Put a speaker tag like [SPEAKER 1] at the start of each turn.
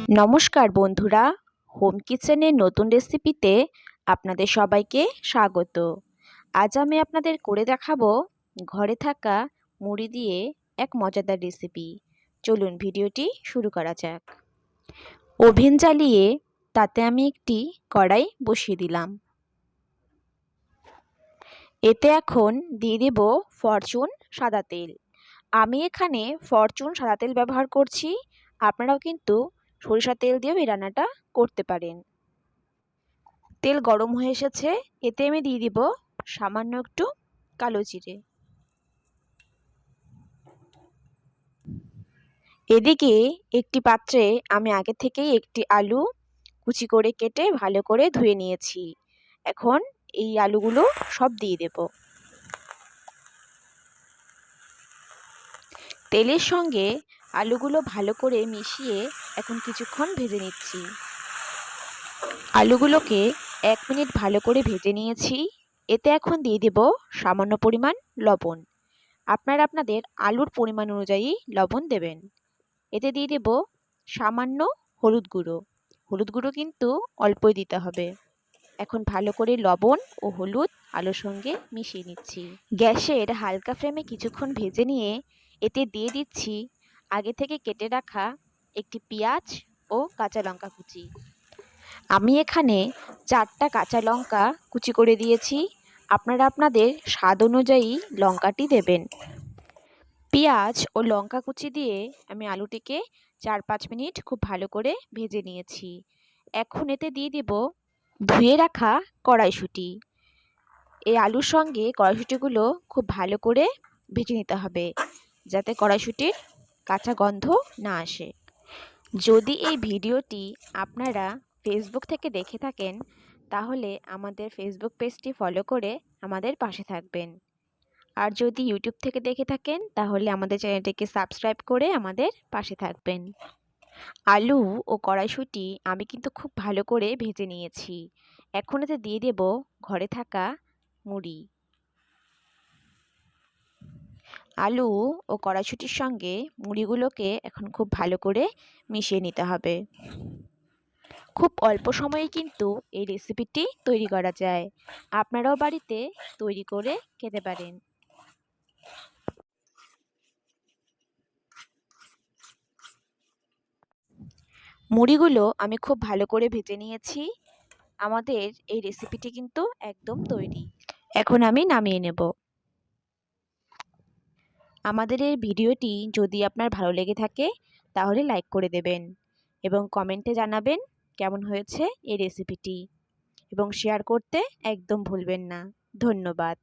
[SPEAKER 1] নমস্কার বন্ধুরা, হোম কিচেনের নতুন রেসিপিতে আপনাদের সবাইকে স্বাগত। আজ আমি আপনাদের করে দেখাবো ঘরে থাকা মুড়ি দিয়ে এক মজাদার রেসিপি। চলুন ভিডিওটি শুরু করা যাক। ওভেন জ্বালিয়ে তাতে আমি একটি কড়াই বসিয়ে দিলাম। এতে এখন দিয়ে দেব ফরচুন সাদা তেল। আমি এখানে ফরচুন সাদা তেল ব্যবহার করছি, আপনারাও কিন্তু সরিষার তেল দিয়েও এই রান্নাটা করতে পারেন। তেল গরম হয়ে এসেছে, এতে আমি দিয়ে দিব সামান্য একটু কালো জিরে। এদিকে একটি পাত্রে আমি আগে থেকেই একটি আলু কুচি করে কেটে ভালো করে ধুয়ে নিয়েছি। এখন এই আলুগুলো সব দিয়ে দেব। তেলের সঙ্গে আলুগুলো ভালো করে মিশিয়ে এখন কিছুক্ষণ ভেজে নিচ্ছি। আলুগুলোকে 1 মিনিট ভালো করে ভেজে নিয়েছি। এতে এখন দিয়ে দেব সামান্য পরিমাণ লবণ। আপনারা আপনাদের আলুর পরিমাণ অনুযায়ী লবণ দেবেন। এতে দিয়ে দেব সামান্য হলুদ গুঁড়ো। হলুদ গুঁড়ো কিন্তু অল্পই দিতে হবে। এখন ভালো করে লবণ ও হলুদ আলুর সঙ্গে মিশিয়ে নিচ্ছি। গ্যাসের হালকা ফ্লেমে কিছুক্ষণ ভেজে নিয়ে এতে দিয়ে দিচ্ছি আগে থেকে কেটে রাখা একটি পেঁয়াজ ও কাঁচা লঙ্কা কুচি। আমি এখানে 4টা কাঁচা লঙ্কা কুচি করে দিয়েছি। আপনারা আপনাদের স্বাদ অনুযায়ী লঙ্কাটি দেবেন। পেঁয়াজ ও লঙ্কা কুচি দিয়ে আমি আলুটিকে 4-5 মিনিট খুব ভালো করে ভেজে নিয়েছি। এখন এতে দিয়ে দেব ধুয়ে রাখা কড়াইশুঁটি। এই আলুর সঙ্গে কড়াইশুঁটিগুলো খুব ভালো করে ভেজে নিতে হবে, যাতে কড়াইশুঁটির কাঁচা গন্ধ না আসে। যদি এই ভিডিওটি আপনারা ফেসবুক থেকে দেখে থাকেন, তাহলে আমাদের ফেসবুক পেজটি ফলো করে আমাদের পাশে থাকবেন। আর যদি ইউটিউব থেকে দেখে থাকেন, তাহলে আমাদের চ্যানেলটিকে সাবস্ক্রাইব করে আমাদের পাশে থাকবেন। আলু ও কড়াইশুঁটি আমি কিন্তু খুব ভালো করে ভেজে নিয়েছি। এখন এতে দিয়ে দেব ঘরে থাকা মুড়ি। আলু ও কড়াইশুঁটির সঙ্গে মুড়িগুলোকে এখন খুব ভালো করে মিশিয়ে নিতে হবে। খুব অল্প সময়ে কিন্তু এই রেসিপিটি তৈরি করা যায়। আপনারাও বাড়িতে তৈরি করে খেতে পারেন। মুড়িগুলো আমি খুব ভালো করে ভেজে নিয়েছি। আমাদের এই রেসিপিটি কিন্তু একদম তৈরি। এখন আমি নামিয়ে নেব। আমাদের এই ভিডিওটি যদি আপনার ভালো লেগে থাকে, তাহলে লাইক করে দেবেন এবং কমেন্টে জানাবেন কেমন হয়েছে এই রেসিপিটি, এবং শেয়ার করতে একদম ভুলবেন না। ধন্যবাদ।